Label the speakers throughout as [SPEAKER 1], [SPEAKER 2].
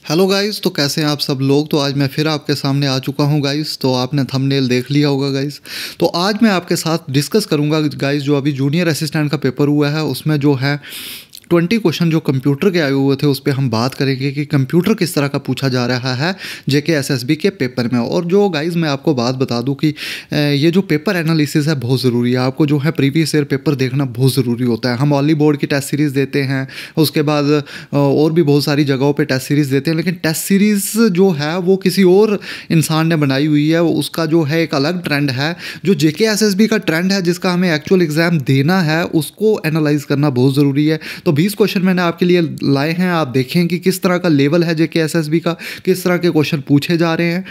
[SPEAKER 1] Hello guys, तो कैसे हैं आप सब लोग। तो आज मैं फिर आपके सामने आ चुका हूं गाइस। तो आपने थंबनेल देख लिया होगा गाइस। तो आज मैं आपके साथ डिस्कस करूंगा गाइस, जो अभी जूनियर असिस्टेंट का पेपर हुआ है उसमें जो है 20 क्वेश्चन जो कंप्यूटर के आए हुए थे उस पर हम बात करेंगे कि कंप्यूटर किस तरह का पूछा जा रहा है जेके एसएसबी के पेपर में। और जो गाइस मैं आपको बात बता दूं कि ये जो पेपर एनालिसिस है बहुत ज़रूरी है। आपको जो है प्रीवियस ईयर पेपर देखना बहुत ज़रूरी होता है। हम ऑली बोर्ड की टेस्ट सीरीज़ देते हैं, उसके बाद और भी बहुत सारी जगहों पे टेस्ट सीरीज़ देते हैं, लेकिन टेस्ट सीरीज़ जो है वो किसी और इंसान ने बनाई हुई है। उसका जो है एक अलग ट्रेंड है। जो जेके एसएसबी का ट्रेंड है जिसका हमें एक्चुअल एग्ज़ाम देना है उसको एनालाइज करना बहुत ज़रूरी है। तो 20 क्वेश्चन मैंने आपके लिए लाए हैं। आप देखें कि किस तरह का लेवल है जेके एसएसबी का, किस तरह के क्वेश्चन पूछे जा रहे हैं,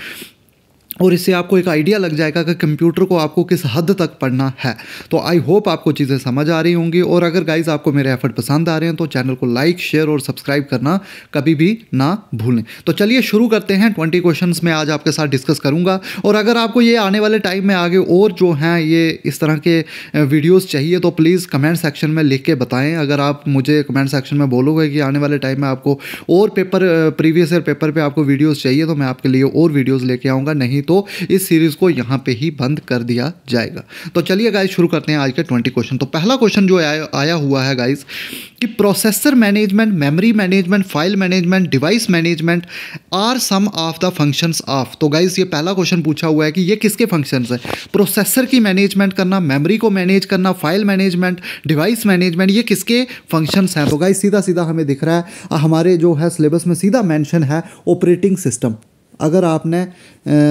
[SPEAKER 1] और इससे आपको एक आइडिया लग जाएगा कि कंप्यूटर को आपको किस हद तक पढ़ना है। तो आई होप आपको चीज़ें समझ आ रही होंगी। और अगर गाइज आपको मेरे एफर्ट पसंद आ रहे हैं तो चैनल को लाइक, शेयर और सब्सक्राइब करना कभी भी ना भूलें। तो चलिए शुरू करते हैं। 20 क्वेश्चंस मैं आज आपके साथ डिस्कस करूंगा। और अगर आपको ये आने वाले टाइम में आगे और जो हैं ये इस तरह के वीडियोज़ चाहिए तो प्लीज़ कमेंट सेक्शन में लिख के बताएँ। अगर आप मुझे कमेंट सेक्शन में बोलोगे कि आने वाले टाइम में आपको और पेपर प्रीवियस ईयर पेपर पर आपको वीडियोज़ चाहिए तो मैं आपके लिए और वीडियोज़ लेके आऊँगा, नहीं तो इस सीरीज को यहाँ पे ही बंद कर दिया जाएगा। तो चलिए गाइस शुरू करते हैं आज के 20 क्वेश्चन। तो पहला क्वेश्चन जो आया हुआ है गाइस कि processor management, memory management, file management, device management are some of the functions of. तो गाइस ये पहला क्वेश्चन पूछा हुआ है कि ये किसके फंक्शंस है। प्रोसेसर की मैनेजमेंट करना, मेमोरी को मैनेज करना, फाइल मैनेजमेंट, डिवाइस मैनेजमेंट, ये किसके फंक्शंस हैं। तो गाइस सीधा सीधा हमें दिख रहा है हमारे जो है सिलेबस में सीधा मेंशन है ऑपरेटिंग सिस्टम। अगर आपने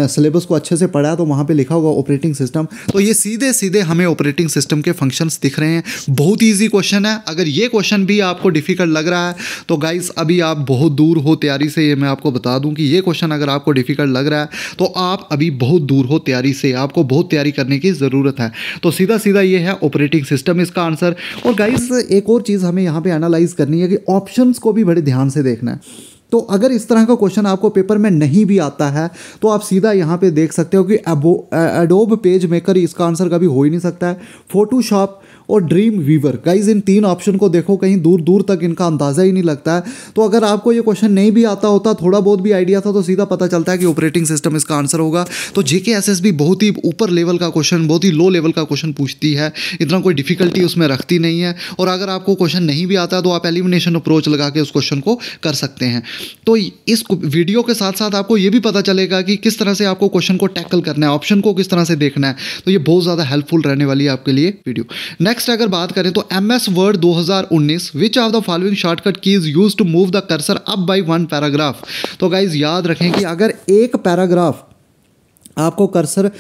[SPEAKER 1] सिलेबस को अच्छे से पढ़ा है तो वहाँ पे लिखा होगा ऑपरेटिंग सिस्टम। तो ये सीधे सीधे हमें ऑपरेटिंग सिस्टम के फंक्शंस दिख रहे हैं। बहुत इजी क्वेश्चन है। अगर ये क्वेश्चन भी आपको डिफ़िकल्ट लग रहा है तो गाइस अभी आप बहुत दूर हो तैयारी से। ये मैं आपको बता दूं कि ये क्वेश्चन अगर आपको डिफ़िकल्ट लग रहा है तो आप अभी बहुत दूर हो तैयारी से। आपको बहुत तैयारी करने की ज़रूरत है। तो सीधा सीधा ये है ऑपरेटिंग सिस्टम इसका आंसर। और गाइस एक और चीज़ हमें यहाँ पर एनालाइज करनी है कि ऑप्शंस को भी बड़े ध्यान से देखना है। तो अगर इस तरह का क्वेश्चन आपको पेपर में नहीं भी आता है तो आप सीधा यहाँ पे देख सकते हो कि एडोब पेज मेकर इसका आंसर कभी हो ही नहीं सकता है। फोटोशॉप और ड्रीम वीवर, गाइज इन तीन ऑप्शन को देखो, कहीं दूर दूर तक इनका अंदाज़ा ही नहीं लगता है। तो अगर आपको ये क्वेश्चन नहीं भी आता होता, थोड़ा बहुत भी आइडिया था, तो सीधा पता चलता है कि ऑपरेटिंग सिस्टम इसका आंसर होगा। तो जेके एसएसबी बहुत ही ऊपर लेवल का क्वेश्चन, बहुत ही लो लेवल का क्वेश्चन पूछती है। इतना कोई डिफिकल्टी उसमें रखती नहीं है। और अगर आपको क्वेश्चन नहीं भी आता तो आप एलिमिनेशन अप्रोच लगा के उस क्वेश्चन को कर सकते हैं। तो इस वीडियो के साथ साथ आपको ये भी पता चलेगा कि किस तरह से आपको क्वेश्चन को टैकल करना है, ऑप्शन को किस तरह से देखना है। तो ये बहुत ज़्यादा हेल्पफुल रहने वाली है आपके लिए वीडियो। नेक्स्ट अगर बात करें तो MS word 2019 which of the following shortcut keys use to move the cursor up by one paragraph. तो गाइज याद रखें कि अगर एक पैराग्राफ आपको कर्सर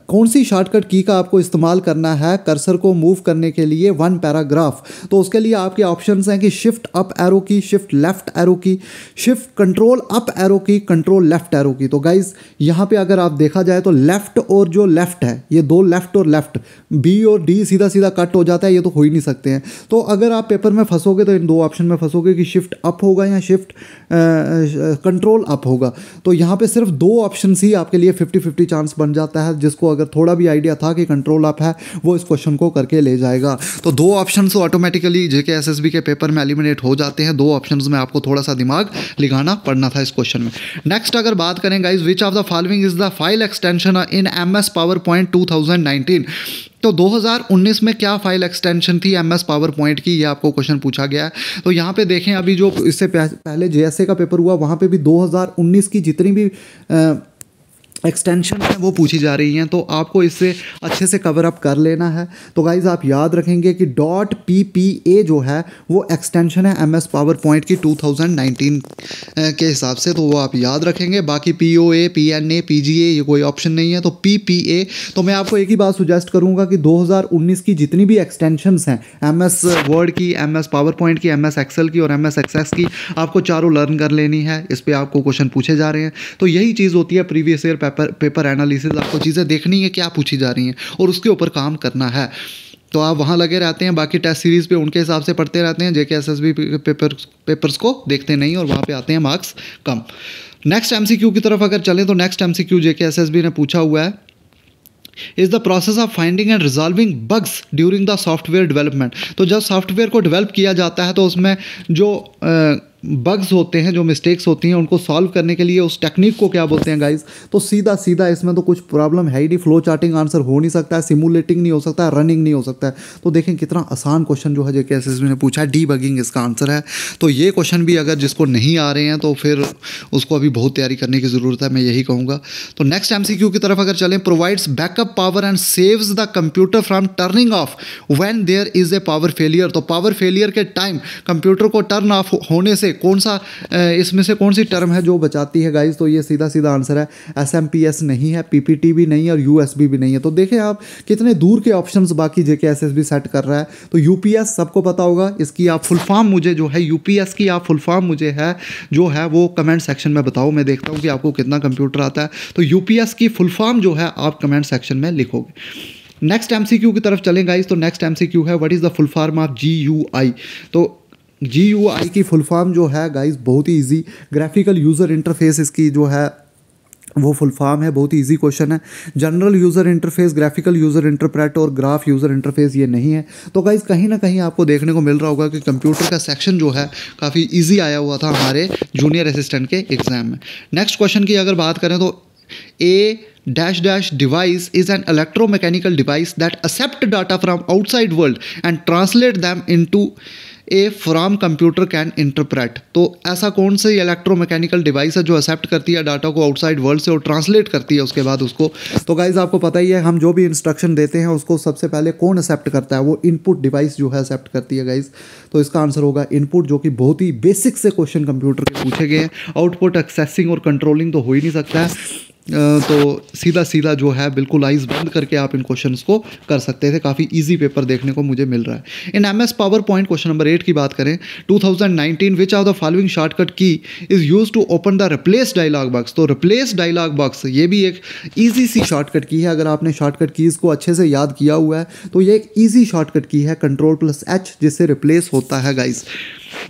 [SPEAKER 1] कौन सी शॉर्टकट की का आपको इस्तेमाल करना है कर्सर को मूव करने के लिए वन पैराग्राफ, तो उसके लिए आपके ऑप्शंस हैं कि शिफ्ट अप एरो की, शिफ्ट लेफ्ट एरो की, शिफ्ट कंट्रोल अप एरो की, कंट्रोल लेफ्ट एरो की। तो गाइज यहाँ पे अगर आप देखा जाए तो लेफ्ट और जो लेफ्ट है, ये दो लेफ्ट और लेफ्ट, बी और डी सीधा सीधा कट हो जाता है, ये तो हो ही नहीं सकते हैं। तो अगर आप पेपर में फंसोगे तो इन दो ऑप्शन में फंसोगे कि शिफ्ट अप होगा या शिफ्ट कंट्रोल अप होगा। तो यहाँ पे सिर्फ दो ऑप्शन ही आपके लिए 50-50 चांस बन जाता है। जिसको अगर थोड़ा भी आइडिया था कि कंट्रोल अप है वो इस क्वेश्चन को करके ले जाएगा। तो दो ऑप्शन तो ऑटोमेटिकली जेके एसएसबी के पेपर में एलिमिनेट हो जाते हैं। दो ऑप्शंस में आपको थोड़ा सा दिमाग लगाना पड़ना था इस क्वेश्चन में। नेक्स्ट अगर बात करें guys which of the following is the file extension in MS power point 2019। तो 2019 में क्या फाइल एक्सटेंशन थी MS पावर पॉइंट की, ये आपको क्वेश्चन पूछा गया है। तो यहाँ पे देखें अभी जो इससे पहले JSA का पेपर हुआ वहाँ पे भी 2019 की जितनी भी एक्सटेंशन है वो पूछी जा रही हैं। तो आपको इससे अच्छे से कवर अप कर लेना है। तो गाइज़ आप याद रखेंगे कि .PPA जो है वो एक्सटेंशन है MS पावर पॉइंट की 2019 के हिसाब से, तो वो आप याद रखेंगे। बाकी POA, PNA, PGA ये कोई ऑप्शन नहीं है। तो PPA, तो मैं आपको एक ही बात सुजेस्ट करूँगा कि 2019 की जितनी भी एक्सटेंशंस हैं MS वर्ड की, MS पावर पॉइंट की, MS एक्सेल की और MS एक्सेस की, आपको चारों लर्न कर लेनी है। इस पर आपको क्वेश्चन पूछे जा रहे हैं। तो यही चीज़ होती है प्रीवियस ईयर पेपर एनालिसिस। आपको चीज़ें देखनी है क्या पूछी जा रही हैं और उसके ऊपर काम करना है। तो आप वहाँ लगे रहते हैं, बाकी टेस्ट सीरीज़ पे उनके हिसाब से पढ़ते रहते हैं। जेके एसएसबी पेपर्स को देखते नहीं और वहाँ पे आते हैं मार्क्स कम। नेक्स्ट MCQ की तरफ अगर चलें तो नेक्स्ट MCQ जेके एसएसबी ने पूछा हुआ है is the process of finding and resolving bugs during the software development. तो जब सॉफ्टवेयर को डेवलप किया जाता है तो उसमें जो बग्स होते हैं, जो मिस्टेक्स होती हैं, उनको सॉल्व करने के लिए उस टेक्निक को क्या बोलते हैं गाइस। तो सीधा सीधा इसमें तो कुछ प्रॉब्लम है ही नहीं, फ्लो चार्टिंग आंसर हो नहीं सकता है, सिमुलेटिंग नहीं हो सकता है, रनिंग नहीं हो सकता है। तो देखें कितना आसान क्वेश्चन जो है जेके एसएसबी ने पूछा है, डीबगिंग इसका आंसर है। तो ये क्वेश्चन भी अगर जिसको नहीं आ रहे हैं तो फिर उसको अभी बहुत तैयारी करने की ज़रूरत है, मैं यही कहूँगा। तो नेक्स्ट एमसीक्यू की तरफ अगर चलें, provides backup power and saves the computer from turning off when there is a power failure. तो पावर फेलियर के टाइम कंप्यूटर को टर्न ऑफ होने से कौन सा इसमें से कौन सी टर्म है जो बचाती है गाइज। तो ये सीधा सीधा आंसर है एसएमपीएस नहीं है, पीपीटी भी नहीं है और यूएसबी भी नहीं है। तो देखें आप कितने दूर के ऑप्शंस बाकी जेके एसएसबी सेट कर रहा है। तो यूपीएस सबको पता होगा, इसकी आप फुल फॉर्म मुझे जो है यूपीएस की आप फुल फॉर्म मुझे है जो है वो कमेंट सेक्शन में बताओ, मैं देखता हूँ कि आपको कितना कंप्यूटर आता है। तो यूपीएस की फुल फॉर्म जो है आप कमेंट सेक्शन में लिखोगे। नेक्स्ट एमसीक्यू की तरफ चलें गाइज। तो नेक्स्ट एमसीक्यू है what is the full form of GUI. तो जीयूआई की फुल फॉर्म जो है गाइज बहुत ही इजी, ग्राफिकल यूज़र इंटरफेस इसकी जो है वो फुल फॉर्म है। बहुत ही इजी क्वेश्चन है। General user interface, graphical user interpret और ग्राफ यूज़र इंटरफेस ये नहीं है। तो गाइज कहीं ना कहीं आपको देखने को मिल रहा होगा कि कंप्यूटर का सेक्शन जो है काफ़ी इजी आया हुआ था हमारे जूनियर असिस्टेंट के एग्जाम में। नेक्स्ट क्वेश्चन की अगर बात करें तो ए dash dash device is an electromechanical device that accept data from outside world and translate them into a from computer can interpret। तो ऐसा कौन सी इलेक्ट्रोमैकेनिकल डिवाइस है जो एक्सेप्ट करती है डाटा को आउटसाइड वर्ल्ड से और ट्रांसलेट करती है उसके बाद उसको। तो गाइज आपको पता ही है हम जो भी इंस्ट्रक्शन देते हैं उसको सबसे पहले कौन एक्सेप्ट करता है, वो इनपुट डिवाइस जो है एक्सेप्ट करती है गाइज। तो इसका आंसर होगा इनपुट, जो कि बहुत ही बेसिक से क्वेश्चन कंप्यूटर के पूछे गए हैं। आउटपुट एक्सेसिंग और कंट्रोलिंग तो हो ही नहीं सकता है। तो सीधा सीधा जो है बिल्कुल आइज बंद करके आप इन क्वेश्चंस को कर सकते थे। काफ़ी इजी पेपर देखने को मुझे मिल रहा है। In MS PowerPoint question number 8 की बात करें 2019 which of the following shortcut key is use to open the replace dialog box. तो रिप्लेस डायलॉग बॉक्स ये भी एक ईजी सी शॉर्टकट की है। अगर आपने शॉर्टकट कीज़ को अच्छे से याद किया हुआ है तो ये एक ईजी शॉर्टकट की है, Ctrl+H जिससे रिप्लेस होता है गाइज।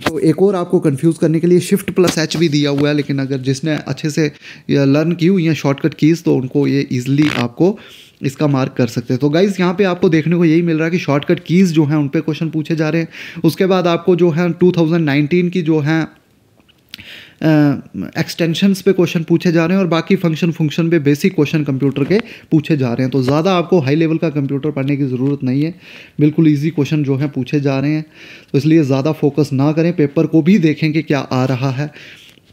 [SPEAKER 1] तो एक और आपको कंफ्यूज करने के लिए Shift+H भी दिया हुआ है, लेकिन अगर जिसने अच्छे से लर्न की हुई है शॉर्टकट कीज़ तो उनको ये ईजिली आपको इसका मार्क कर सकते हैं। तो गाइज़ यहाँ पे आपको देखने को यही मिल रहा है कि शॉर्टकट कीज़ जो हैं उन पे क्वेश्चन पूछे जा रहे हैं। उसके बाद आपको जो है 2019 की जो है एक्सटेंशंस पे क्वेश्चन पूछे जा रहे हैं और बाकी फंक्शन पे बेसिक क्वेश्चन कंप्यूटर के पूछे जा रहे हैं। तो ज़्यादा आपको हाई लेवल का कंप्यूटर पढ़ने की ज़रूरत नहीं है, बिल्कुल इजी क्वेश्चन जो है पूछे जा रहे हैं। तो इसलिए ज़्यादा फोकस ना करें, पेपर को भी देखें कि क्या आ रहा है।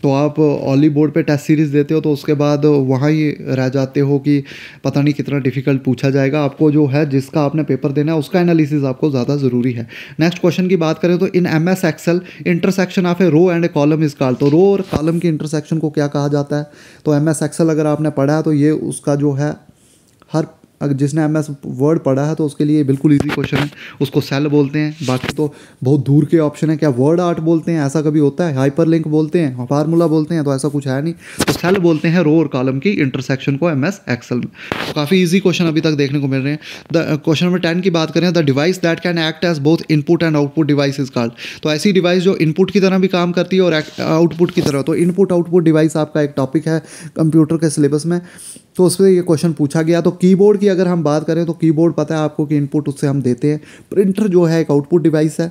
[SPEAKER 1] तो आप ऑली बोर्ड पे टेस्ट सीरीज़ देते हो तो उसके बाद वहाँ ही रह जाते हो कि पता नहीं कितना डिफ़िकल्ट पूछा जाएगा। आपको जो है जिसका आपने पेपर देना है उसका एनालिसिस आपको ज़्यादा ज़रूरी है। नेक्स्ट क्वेश्चन की बात करें तो in MS Excel intersection of a row and a column is called. तो रो और कॉलम की इंटरसेक्शन को क्या कहा जाता है। तो एमएस एक्सेल अगर आपने पढ़ा है तो ये उसका जो है हर अगर जिसने एमएस वर्ड पढ़ा है तो उसके लिए बिल्कुल इजी क्वेश्चन है। उसको सेल बोलते हैं, बाकी तो बहुत दूर के ऑप्शन है। क्या वर्ड आर्ट बोलते हैं, ऐसा कभी होता है? हाइपर लिंक बोलते हैं, फार्मूला बोलते हैं, तो ऐसा कुछ है नहीं। तो सेल बोलते हैं रो और कॉलम की इंटरसेक्शन को एमएस एक्सेल में। तो काफ़ी ईजी क्वेश्चन अभी तक देखने को मिल रहे हैं। द क्वेश्चन नंबर 10 की बात करें, the device that can act as both input and output device is called. तो ऐसी डिवाइस जो इनपुट की तरह भी काम करती है और आउटपुट की तरह। तो इनपुट आउटपुट डिवाइस आपका एक टॉपिक है कंप्यूटर के सिलेबस में, तो उस पर ये क्वेश्चन पूछा गया। तो कीबोर्ड की अगर हम बात करें तो कीबोर्ड पता है आपको कि इनपुट उससे हम देते हैं। प्रिंटर जो है एक आउटपुट डिवाइस है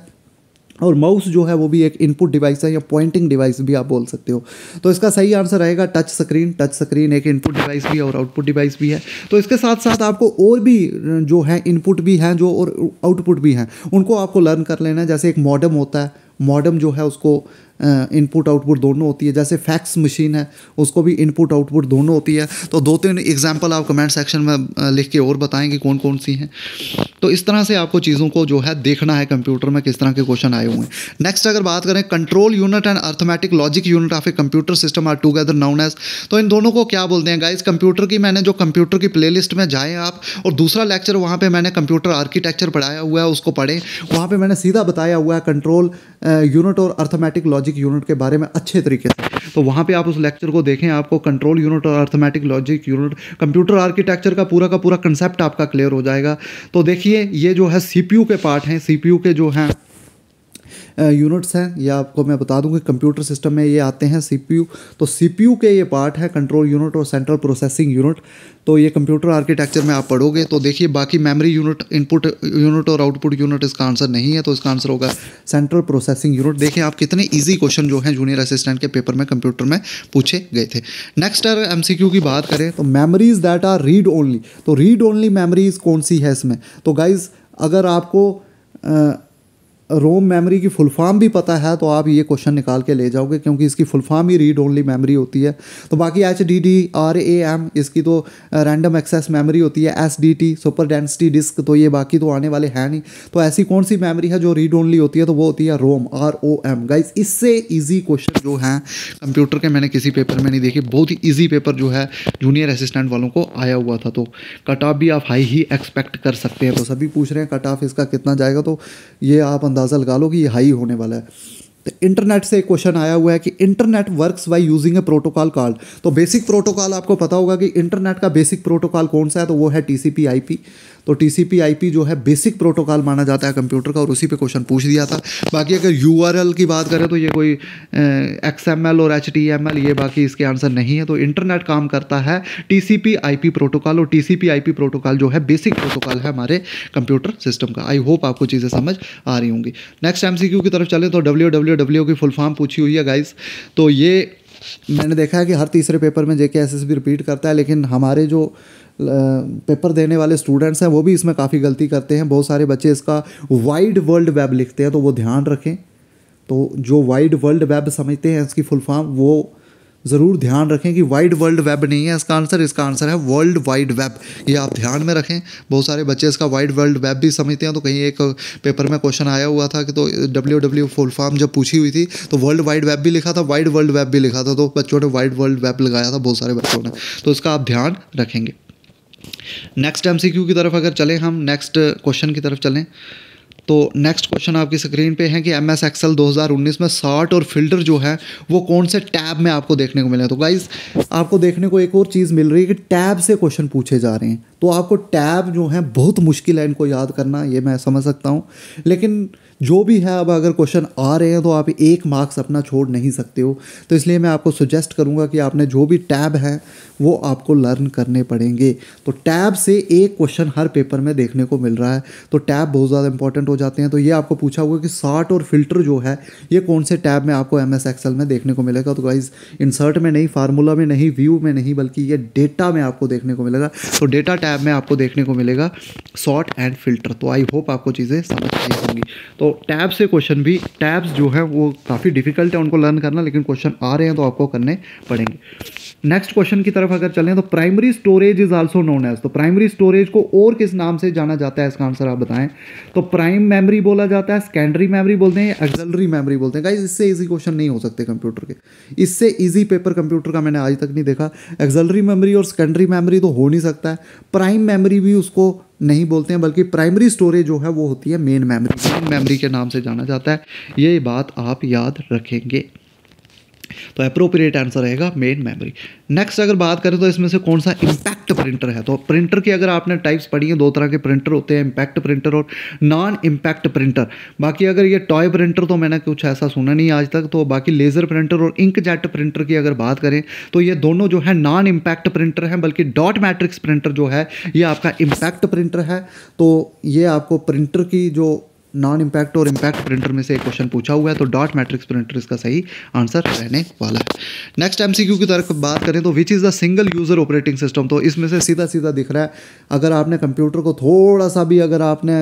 [SPEAKER 1] और माउस जो है वो भी एक इनपुट डिवाइस है या पॉइंटिंग डिवाइस भी आप बोल सकते हो। तो इसका सही आंसर रहेगा टच स्क्रीन। टच स्क्रीन एक इनपुट डिवाइस भी है और आउटपुट डिवाइस भी है। तो इसके साथ साथ आपको और भी जो है इनपुट भी हैं जो और आउटपुट भी हैं, उनको आपको लर्न कर लेना है। जैसे एक मॉडेम होता है, मॉडेम जो है उसको इनपुट आउटपुट दोनों होती है। जैसे फैक्स मशीन है उसको भी इनपुट आउटपुट दोनों होती है। तो 2-3 एग्जांपल आप कमेंट सेक्शन में लिख के और बताएं कि कौन कौन सी हैं। तो इस तरह से आपको चीज़ों को जो है देखना है कंप्यूटर में किस तरह के क्वेश्चन आए हुए हैं। नेक्स्ट अगर बात करें control unit and arithmetic logic unit of a computer system are together known as. तो इन दोनों को क्या बोलते हैं गाइस। कंप्यूटर की मैंने जो कंप्यूटर की प्लेलिस्ट में जाएँ आप और दूसरा लेक्चर वहाँ पर मैंने कंप्यूटर आर्किटेक्चर पढ़ाया हुआ है, उसको पढ़ें। वहाँ पर मैंने सीधा बताया हुआ है कंट्रोल यूनिट और अर्थमेटिक लॉजिक यूनिट के बारे में अच्छे तरीके से। तो वहाँ पे आप उस लेक्चर को देखें, आपको कंट्रोल यूनिट और arithmetic logic unit computer architecture का पूरा कंसेप्ट आपका क्लियर हो जाएगा। तो देखिए ये जो है सीपीयू के पार्ट हैं, सीपीयू के जो हैं यूनिट्स हैं, ये आपको मैं बता दूं कि कंप्यूटर सिस्टम में ये आते हैं सीपीयू। तो सीपीयू के ये पार्ट है कंट्रोल यूनिट और सेंट्रल प्रोसेसिंग यूनिट। तो ये कंप्यूटर आर्किटेक्चर में आप पढ़ोगे। तो देखिए बाकी मेमोरी यूनिट, इनपुट यूनिट और आउटपुट यूनिट इसका आंसर नहीं है, तो इसका आंसर होगा सेंट्रल प्रोसेसिंग यूनिट। देखिए आप कितने ईजी क्वेश्चन जो हैं जूनियर असिस्टेंट के पेपर में कंप्यूटर में पूछे गए थे। नेक्स्ट अगर एमसीक्यू की बात करें तो memories that are read only, तो रीड ओनली मेमोरीज कौन सी है इसमें? तो गाइज अगर आपको रोम मेमोरी की फुल फॉर्म भी पता है तो आप ये क्वेश्चन निकाल के ले जाओगे, क्योंकि इसकी फुल फॉर्म ही रीड ओनली मेमोरी होती है। तो बाकी HDD/RAM इसकी तो रैंडम एक्सेस मेमोरी होती है। SDT सुपर डेंसिटी डिस्क, तो ये बाकी तो आने वाले हैं नहीं। तो ऐसी कौन सी मेमोरी है जो रीड ओनली होती है? तो वो होती है रोम, ROM। गाइज इससे ईजी क्वेश्चन जो हैं कंप्यूटर के मैंने किसी पेपर में नहीं देखे। बहुत ही ईजी पेपर जो है जूनियर असिस्टेंट वालों को आया हुआ था। तो कट ऑफ भी आप हाई ही एक्सपेक्ट कर सकते हैं। तो सभी पूछ रहे हैं कट ऑफ इसका कितना जाएगा, तो ये आप अंदाज़ा लगा लो कि ये हाई होने वाला है। तो इंटरनेट से एक क्वेश्चन आया हुआ है कि internet works by using a protocol called. तो बेसिक प्रोटोकॉल आपको पता होगा कि इंटरनेट का बेसिक प्रोटोकॉल कौन सा है, तो वो है TCP/IP। तो TCP/IP जो है बेसिक प्रोटोकॉल माना जाता है कंप्यूटर का, और उसी पे क्वेश्चन पूछ दिया था। बाकी अगर URL की बात करें तो ये कोई XML और HTML ये बाकी इसके आंसर नहीं है। तो इंटरनेट काम करता है TCP/IP प्रोटोकॉल, और TCP/IP प्रोटोकॉल जो है बेसिक प्रोटोकॉल है हमारे कंप्यूटर सिस्टम का। आई होप आपको चीज़ें समझ आ रही होंगी। नेक्स्ट MCQ की तरफ चले तो WWW की फुल फॉर्म पूछी हुई है गाइस। तो ये मैंने देखा है कि हर तीसरे पेपर में JK SSB रिपीट करता है, लेकिन हमारे जो पेपर देने वाले स्टूडेंट्स हैं वो भी इसमें काफ़ी गलती करते हैं। बहुत सारे बच्चे इसका वाइड वर्ल्ड वेब लिखते हैं, तो वो ध्यान रखें। तो जो वाइड वर्ल्ड वेब समझते हैं इसकी फुल फॉर्म, वो ज़रूर ध्यान रखें कि वाइड वर्ल्ड वेब नहीं है इसका आंसर, इसका आंसर है वर्ल्ड वाइड वेब। ये आप ध्यान में रखें। बहुत सारे बच्चे इसका वाइड वर्ल्ड वेब भी समझते हैं। तो कहीं एक पेपर में क्वेश्चन आया हुआ था कि तो WW फुल फॉर्म जब पूछी हुई थी तो वर्ल्ड वाइड वेब भी लिखा था, वाइड वर्ल्ड वेब भी लिखा था। तो बच्चों ने वाइड वर्ल्ड वेब लगाया था, बहुत सारे बच्चों ने। तो इसका आप ध्यान रखेंगे। नेक्स्ट MCQ की तरफ अगर चलें, हम नेक्स्ट क्वेश्चन की तरफ चलें तो नेक्स्ट क्वेश्चन आपकी स्क्रीन पे है कि MS Excel 2019 में सॉर्ट और फिल्टर जो है वो कौन से टैब में आपको देखने को मिले। तो गाइज आपको देखने को एक और चीज़ मिल रही है कि टैब से क्वेश्चन पूछे जा रहे हैं। तो आपको टैब जो है बहुत मुश्किल है इनको याद करना, ये मैं समझ सकता हूँ। लेकिन जो भी है, अब अगर क्वेश्चन आ रहे हैं तो आप 1 मार्क्स अपना छोड़ नहीं सकते हो। तो इसलिए मैं आपको सजेस्ट करूंगा कि आपने जो भी टैब हैं वो आपको लर्न करने पड़ेंगे। तो टैब से एक क्वेश्चन हर पेपर में देखने को मिल रहा है, तो टैब बहुत ज़्यादा इंपॉर्टेंट हो जाते हैं। तो ये आपको पूछा हुआ कि सॉर्ट और फिल्टर जो है ये कौन से टैब में आपको MS Excel में देखने को मिलेगा। तो गाइज इंसर्ट में नहीं, फार्मूला में नहीं, व्यू में नहीं, बल्कि ये डेटा में आपको देखने को मिलेगा। तो डेटा टैब में आपको देखने को मिलेगा सॉर्ट एंड फिल्टर। तो आई होप आपको चीज़ें समझ आई होंगी। तो टैब से क्वेश्चन भी, टैब्स जो है वो काफ़ी डिफिकल्ट है उनको लर्न करना, लेकिन क्वेश्चन आ रहे हैं तो आपको करने पड़ेंगे। नेक्स्ट क्वेश्चन की तरफ अगर चलें तो primary storage is also known as. तो प्राइमरी स्टोरेज को और किस नाम से जाना जाता है, इसका आंसर आप बताएं। तो प्राइम मेमोरी बोला जाता है, सेकेंडरी मेमोरी बोलते हैं, या एक्सिलरी मेमोरी बोलते हैं। गाइस इससे इजी क्वेश्चन नहीं हो सकते कंप्यूटर के, इससे इजी पेपर कंप्यूटर का मैंने आज तक नहीं देखा। एक्सिलरी मेमोरी और सेकेंडरी मेमोरी तो हो नहीं सकता है। प्राइम मेमोरी भी उसको नहीं बोलते हैं, बल्कि प्राइमरी स्टोरेज जो है वो होती है मेन मेमोरी। मेन मेमोरी के नाम से जाना जाता है, ये बात आप याद रखेंगे। तो अप्रोप्रिएट आंसर रहेगा मेन मेमोरी। नेक्स्ट अगर बात करें तो इसमें से कौन सा इम्पैक्ट प्रिंटर है। तो प्रिंटर की अगर आपने टाइप्स पढ़ी है, 2 तरह के प्रिंटर होते हैं, इम्पैक्ट प्रिंटर और नॉन इम्पैक्ट प्रिंटर। बाकी अगर ये टॉय प्रिंटर तो मैंने कुछ ऐसा सुना नहीं आज तक। तो बाकी लेज़र प्रिंटर और इंकजेट प्रिंटर की अगर बात करें तो ये दोनों जो है नॉन इम्पैक्ट प्रिंटर हैं, बल्कि डॉट मैट्रिक्स प्रिंटर जो है ये आपका इम्पैक्ट प्रिंटर है। तो ये आपको प्रिंटर की जो नॉन इम्पैक्ट और इम्पैक्ट प्रिंटर में से एक क्वेश्चन पूछा हुआ है, तो डॉट मैट्रिक्स प्रिंटर इसका सही आंसर रहने वाला है। नेक्स्ट MCQ की तरफ बात करें तो which is the single user operating system. तो इसमें से सीधा सीधा दिख रहा है, अगर आपने कंप्यूटर को थोड़ा सा भी, अगर आपने,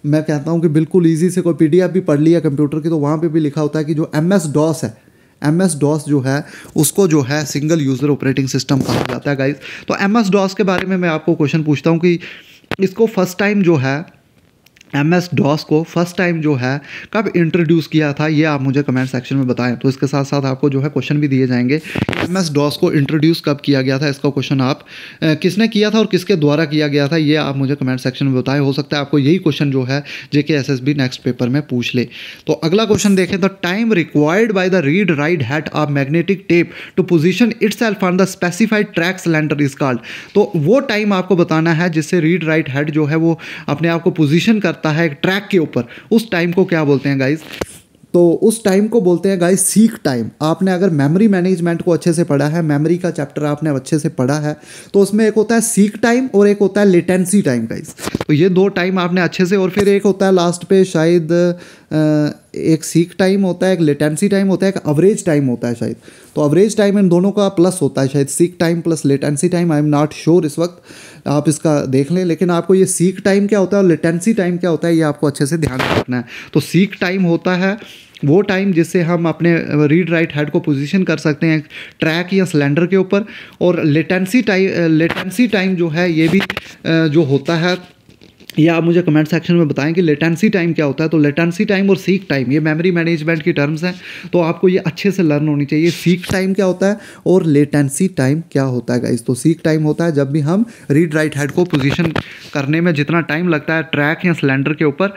[SPEAKER 1] मैं कहता हूँ कि बिल्कुल ईजी से कोई PDF भी पढ़ लिया कंप्यूटर की, तो वहाँ पर भी लिखा होता है कि जो MS-DOS है, MS-DOS जो है उसको जो है सिंगल यूज़र ऑपरेटिंग सिस्टम कहा जाता है गाइज। तो MS-DOS के बारे में मैं आपको क्वेश्चन पूछता हूँ कि इसको फर्स्ट टाइम जो है MS-DOS को फर्स्ट टाइम जो है कब इंट्रोड्यूस किया था, ये आप मुझे कमेंट सेक्शन में बताएं। तो इसके साथ साथ आपको जो है क्वेश्चन भी दिए जाएंगे, MS-DOS को इंट्रोड्यूस कब किया गया था, इसका क्वेश्चन आप किसने किया था और किसके द्वारा किया गया था, ये आप मुझे कमेंट सेक्शन में बताएं। हो सकता है आपको यही क्वेश्चन जो है JK SSB नेक्स्ट पेपर में पूछ ले। तो अगला क्वेश्चन देखें तो time required by the read write head of magnetic tape to position itself on the specified track cylinder is called. तो वो टाइम आपको बताना है जिससे रीड राइट हेड जो है वो अपने आप को पोजिशन करता है एक ट्रैक के ऊपर, उस टाइम को क्या बोलते हैं गाइज। तो उस टाइम को बोलते हैं गाइस सीक टाइम। आपने अगर मेमोरी मैनेजमेंट को अच्छे से पढ़ा है, मेमोरी का चैप्टर आपने अच्छे से पढ़ा है, तो उसमें एक होता है सीक टाइम और एक होता है लेटेंसी टाइम गाइस। तो ये दो टाइम आपने अच्छे से, और फिर एक होता है लास्ट पे शायद एक सीक टाइम होता है, एक लेटेंसी टाइम होता है, एक एवरेज टाइम होता है शायद। तो एवरेज टाइम इन दोनों का प्लस होता है शायद, seek time plus latency time, I am not sure इस वक्त, आप इसका देख लें। लेकिन आपको ये सीक टाइम क्या होता है और लेटेंसी टाइम क्या होता है ये आपको अच्छे से ध्यान रखना है। तो सीक टाइम होता है वो टाइम जिससे हम अपने रीड राइट हेड को पोजीशन कर सकते हैं ट्रैक या सिलेंडर के ऊपर, और लेटेंसी टाइम जो है ये भी जो होता है, ये आप मुझे कमेंट सेक्शन में बताएं कि लेटेंसी टाइम क्या होता है। तो लेटेंसी टाइम और सीक टाइम ये मेमोरी मैनेजमेंट की टर्म्स हैं, तो आपको ये अच्छे से लर्न होनी चाहिए। सीक टाइम क्या होता है और लेटेंसी टाइम क्या होता है गाइस। तो सीक टाइम होता है जब भी हम रीड राइट हेड को पोजीशन करने में जितना टाइम लगता है ट्रैक या सिलेंडर के ऊपर,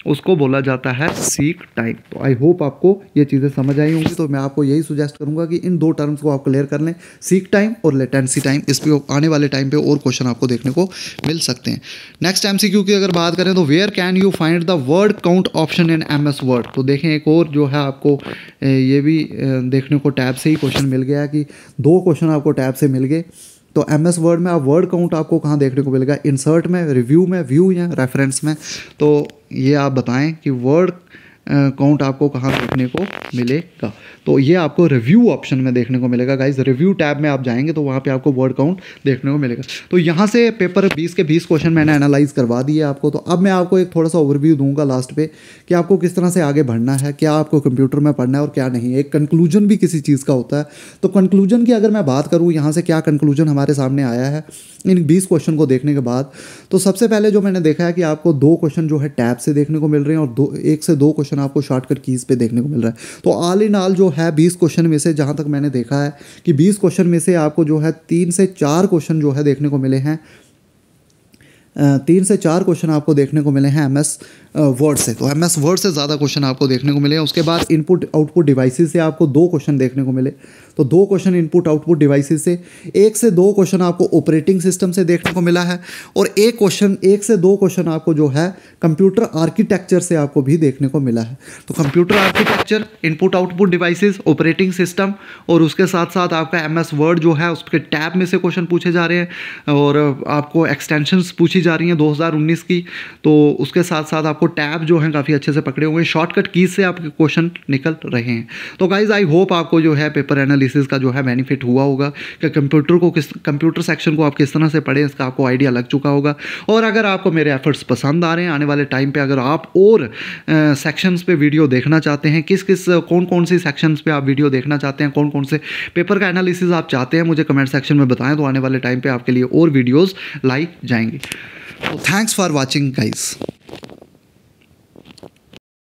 [SPEAKER 1] उसको बोला जाता है सीक टाइम। तो आई होप आपको ये चीज़ें समझ आई होंगी। तो मैं आपको यही सुजेस्ट करूंगा कि इन दो टर्म्स को आप क्लियर कर लें, सीक टाइम और लेटेंसी टाइम। इस पे आने वाले टाइम पे और क्वेश्चन आपको देखने को मिल सकते हैं। नेक्स्ट एमसीक्यू की अगर बात करें तो where can you find the word count option in MS Word. तो देखें एक और जो है आपको ये भी देखने को टैब से ही क्वेश्चन मिल गया कि दो क्वेश्चन आपको टैब से मिल गए। तो एमएस वर्ड में आप वर्ड काउंट आपको कहाँ देखने को मिलेगा, इंसर्ट में, रिव्यू में, व्यू या रेफरेंस में। तो ये आप बताएं कि वर्ड काउंट आपको कहाँ देखने को मिलेगा। तो ये आपको रिव्यू ऑप्शन में देखने को मिलेगा गाइज। रिव्यू टैब में आप जाएंगे तो वहाँ पे आपको वर्ड काउंट देखने को मिलेगा। तो यहाँ से पेपर 20 के 20 क्वेश्चन मैंने एनालाइज करवा दिए आपको। तो अब मैं आपको एक थोड़ा सा ओवरव्यू दूंगा लास्ट पे कि आपको किस तरह से आगे बढ़ना है, क्या आपको कंप्यूटर में पढ़ना है और क्या नहीं। एक कंक्लूजन भी किसी चीज़ का होता है। तो कंक्लूजन की अगर मैं बात करूँ यहाँ से क्या कंक्लूजन हमारे सामने आया है इन 20 क्वेश्चन को देखने के बाद, तो सबसे पहले जो मैंने देखा है कि आपको दो क्वेश्चन जो है टैब से देखने को मिल रहे हैं और एक से दो क्वेश्चन आपको शॉर्टकट कीज़ पे देखने को मिल रहा है। तो ऑल इन ऑल जो है 20 क्वेश्चन में से, जहाँ तक मैंने देखा है कि 20 क्वेश्चन में से आपको जो है 3 से 4 क्वेश्चन जो है देखने को मिले हैं, 3 से 4 क्वेश्चन आपको देखने को मिले हैं एमएस वर्ड से। तो एमएस वर्ड से ज़्यादा क्वेश्चन आपको देखने को मिले हैं। उसके बाद इनपुट आउटपुट डिवाइसेस से आपको 2 क्वेश्चन देखने को मिले। तो 2 क्वेश्चन इनपुट आउटपुट डिवाइसेस से, 1 से 2 क्वेश्चन आपको ऑपरेटिंग सिस्टम से देखने को मिला है, और 1 से 2 क्वेश्चन आपको जो है कंप्यूटर आर्किटेक्चर से आपको भी देखने को मिला है। तो computer architecture, input output devices, operating system, और उसके साथ साथ आपका एमएस वर्ड जो है उसके टैब में से क्वेश्चन पूछे जा रहे हैं, और आपको एक्सटेंशंस पूछी जा रही हैं 2019 की। तो उसके साथ साथ आपको टैब जो हैं काफ़ी अच्छे से पकड़े हुए हैं, शॉर्टकट कीज से आपके क्वेश्चन निकल रहे हैं। तो गाइज आई होप आपको जो है पेपर एनालिसिस का जो है बेनिफिट हुआ होगा कि कंप्यूटर सेक्शन को आप किस तरह से पढ़ें, इसका आपको आइडिया लग चुका होगा। और अगर आपको मेरे एफर्ट्स पसंद आ रहे हैं, आने वाले टाइम पे अगर आप और सेक्शंस पे वीडियो देखना चाहते हैं, कौन कौन सी सेक्शंस पे आप वीडियो देखना चाहते हैं, कौन कौन से पेपर का एनालिसिस आप चाहते हैं, मुझे कमेंट सेक्शन में बताएं। तो आने वाले टाइम पे आपके लिए और वीडियोज़ लाई जाएंगी। तो थैंक्स फॉर वॉचिंग गाइज।